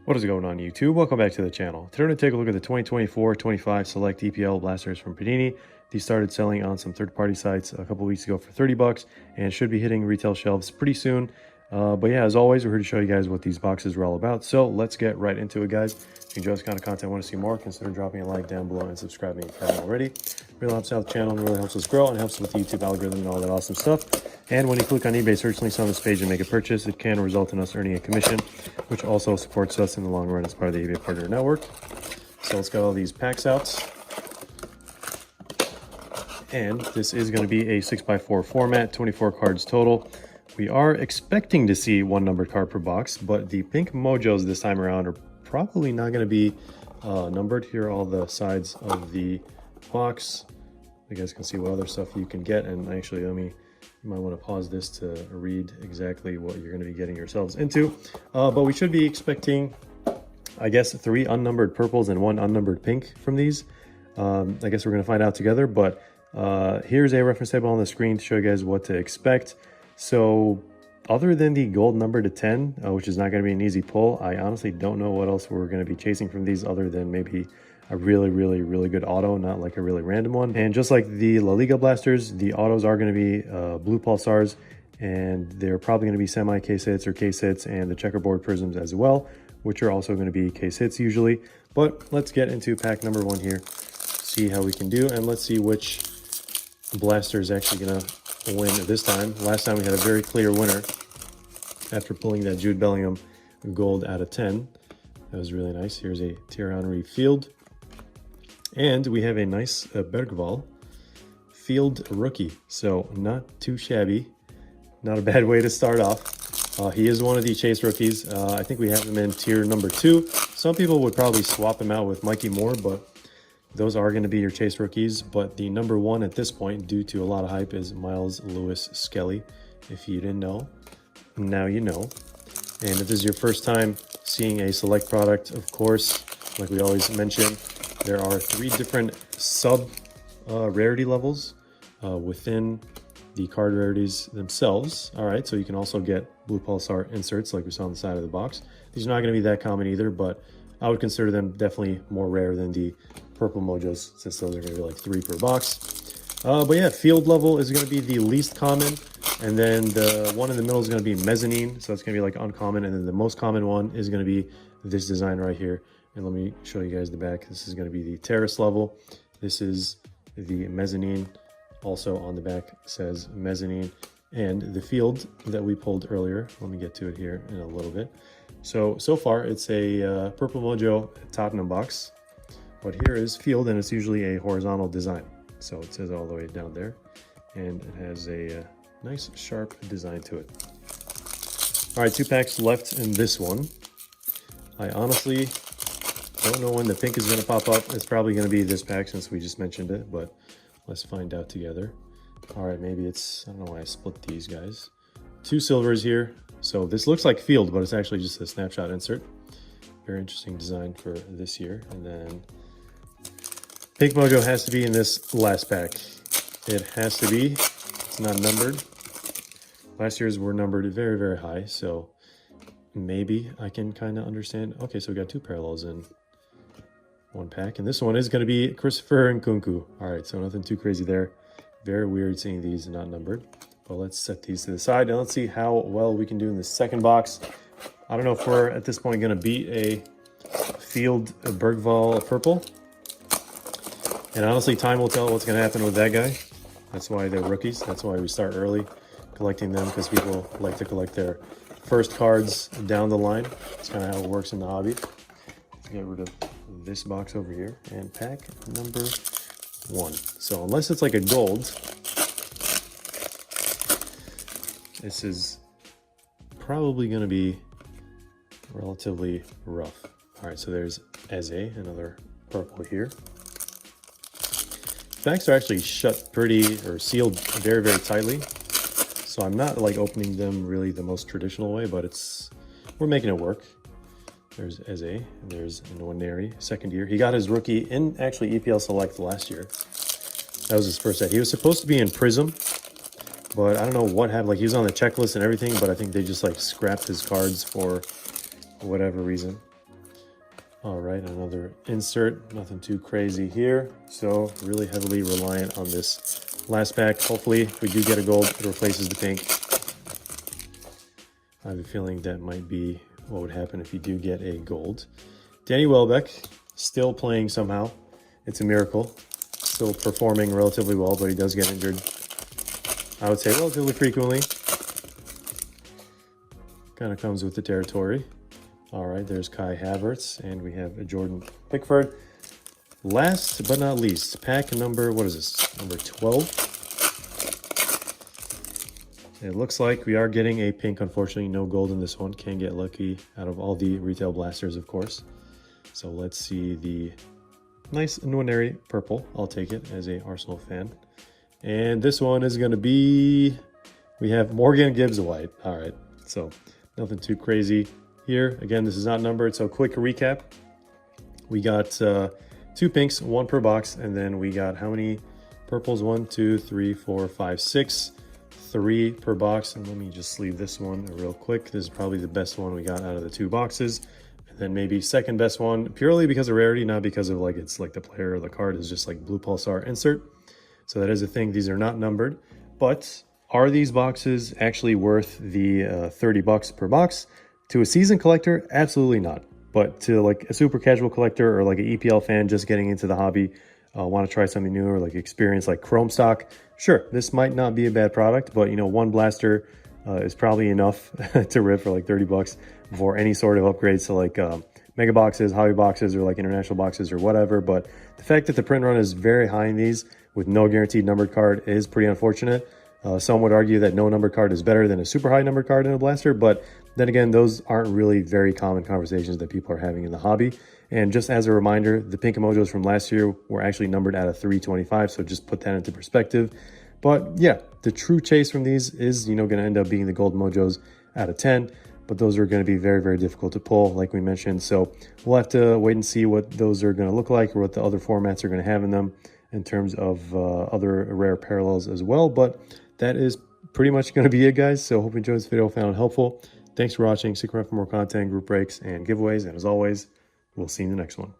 What is going on YouTube? Welcome back to the channel. Today we're going to take a look at the 2024-25 Select EPL blasters from Panini. These started selling on some third-party sites a couple weeks ago for 30 bucks and should be hitting retail shelves pretty soon. But yeah, as always, we're here to show you guys what these boxes are all about. So let's get right into it, guys. If you enjoy this kind of content and want to see more, consider dropping a like down below and subscribing if you haven't already. It really helps out the channel and really helps us grow and helps with the YouTube algorithm and all that awesome stuff. And when you click on eBay search links on this page and make a purchase, it can result in us earning a commission, which also supports us in the long run as part of the eBay Partner Network. So let's get all these packs out. And this is going to be a 6x4 format, 24 cards total. We are expecting to see one numbered card per box, but the pink mojos this time around are probably not going to be numbered. Here are all the sides of the box. You guys can see what other stuff you can get. And actually, you might want to pause this to read exactly what you're going to be getting yourselves into. But we should be expecting, I guess, 3 unnumbered purples and 1 unnumbered pink from these. I guess we're going to find out together, but here's a reference table on the screen to show you guys what to expect. So other than the gold number to 10, which is not going to be an easy pull, I honestly don't know what else we're going to be chasing from these other than maybe a really good auto, not like a really random one. And just like the La Liga blasters, the autos are going to be blue pulsars, and they're probably going to be semi case hits or case hits, and the checkerboard prisms as well, which are also going to be case hits usually. But let's get into pack number 1 here, see how we can do, and let's see which blaster is actually going to win this time. Last time we had a very clear winner after pulling that Jude Bellingham gold out of 10. That was really nice. Here's a Thierry Henry Field. And we have a nice Bergvall Field rookie. So not too shabby. Not a bad way to start off. He is one of the chase rookies. I think we have him in tier number 2. Some people would probably swap him out with Mikey Moore, but those are going to be your chase rookies. But the number 1 at this point, due to a lot of hype, is Miles Lewis Skelly. If you didn't know, now you know. And if this is your first time seeing a Select product, of course, like we always mention, there are 3 different sub rarity levels within the card rarities themselves. All right, so you can also get blue pulsar inserts like we saw on the side of the box. These are not going to be that common either, but I would consider them definitely more rare than the purple mojos, since those are going to be like 3 per box. But yeah, field level is going to be the least common, and then the one in the middle is going to be mezzanine, so it's going to be like uncommon, and then the most common one is going to be this design right here. And let me show you guys the back. This is going to be the terrace level. This is the mezzanine. Also on the back says mezzanine. And the field that we pulled earlier, let me get to it here in a little bit. So far it's a Purple Mojo Tottenham box. But here is field, and it's usually a horizontal design. So it says all the way down there. And it has a nice sharp design to it. All right, 2 packs left in this one. I honestly don't know when the pink is going to pop up. It's probably going to be this pack since we just mentioned it, but let's find out together. All right, maybe it's, I don't know why I split these guys. 2 silvers here. So this looks like field, but it's actually just a snapshot insert. Very interesting design for this year. And then pink mojo has to be in this last pack. It has to be. It's not numbered. Last year's were numbered very high, so maybe I can kind of understand. Okay, so we got 2 parallels in 1 pack, and this one is going to be Christopher Nkunku. All right, so nothing too crazy there. Very weird seeing these not numbered, but let's set these to the side and let's see how well we can do in the second box. I don't know if we're at this point going to beat a Field Bergvall purple, and honestly, time will tell what's going to happen with that guy. That's why they're rookies. That's why we start early collecting them, because people like to collect their first cards down the line. That's kind of how it works in the hobby. Let's get rid of this box over here and pack number 1. So unless it's like a gold, this is probably going to be relatively rough. All right, so there's Eze, another purple here. Packs are actually shut pretty, or sealed very tightly, so I'm not like opening them really the most traditional way, but we're making it work. There's Eze, and there's Nwaneri, second year. He got his rookie in actually EPL Select last year. That was his first set. He was supposed to be in Prizm, but I don't know what happened. Like, he was on the checklist and everything, but I think they just like scrapped his cards for whatever reason. All right, another insert, nothing too crazy here. So really heavily reliant on this last pack. Hopefully, if we do get a gold, it replaces the pink. I have a feeling that might be what would happen if you do get a gold. Danny Welbeck, still playing somehow. It's a miracle. Still performing relatively well, but he does get injured, I would say, relatively frequently. Kind of comes with the territory. All right, there's Kai Havertz, and we have a Jordan Pickford. Last but not least, pack number, what is this, number 12? It looks like we are getting a pink. Unfortunately, no gold in this one. Can't get lucky out of all the retail blasters, of course. So let's see the nice Nwaneri purple. I'll take it as a Arsenal fan. And this one is going to be, we have Morgan Gibbs White. All right, so nothing too crazy here. Again, this is not numbered, so quick recap. We got 2 pinks, 1 per box, and then we got how many purples? 1, 2, 3, 4, 5, 6. 3 per box. And let me just sleeve this one real quick. This is probably the best one we got out of the 2 boxes. And then maybe second best one, purely because of rarity, not because of like it's like the player or the card is just like blue pulsar insert. So that is a thing. These are not numbered. But are these boxes actually worth the 30 bucks per box? To a seasoned collector, absolutely not. But to like a super casual collector or like an EPL fan just getting into the hobby, want to try something new or like experience like Chrome stock, sure, this might not be a bad product, but you know, 1 blaster is probably enough to rip for like 30 bucks before any sort of upgrades to like mega boxes, hobby boxes, or like international boxes or whatever. But the fact that the print run is very high in these with no guaranteed numbered card is pretty unfortunate. Some would argue that no numbered card is better than a super high numbered card in a blaster, but then again, those aren't really very common conversations that people are having in the hobby. And just as a reminder, the pink emojis from last year were actually numbered out of 325, so just put that into perspective. But yeah, the true chase from these is, you know, going to end up being the gold mojos out of 10, but those are going to be very, very difficult to pull, like we mentioned. So we'll have to wait and see what those are going to look like or what the other formats are going to have in them in terms of other rare parallels as well. But that is pretty much going to be it, guys. So hope you enjoyed this video, found it helpful. Thanks for watching. Stick around for more content, group breaks, and giveaways. And as always, we'll see you in the next one.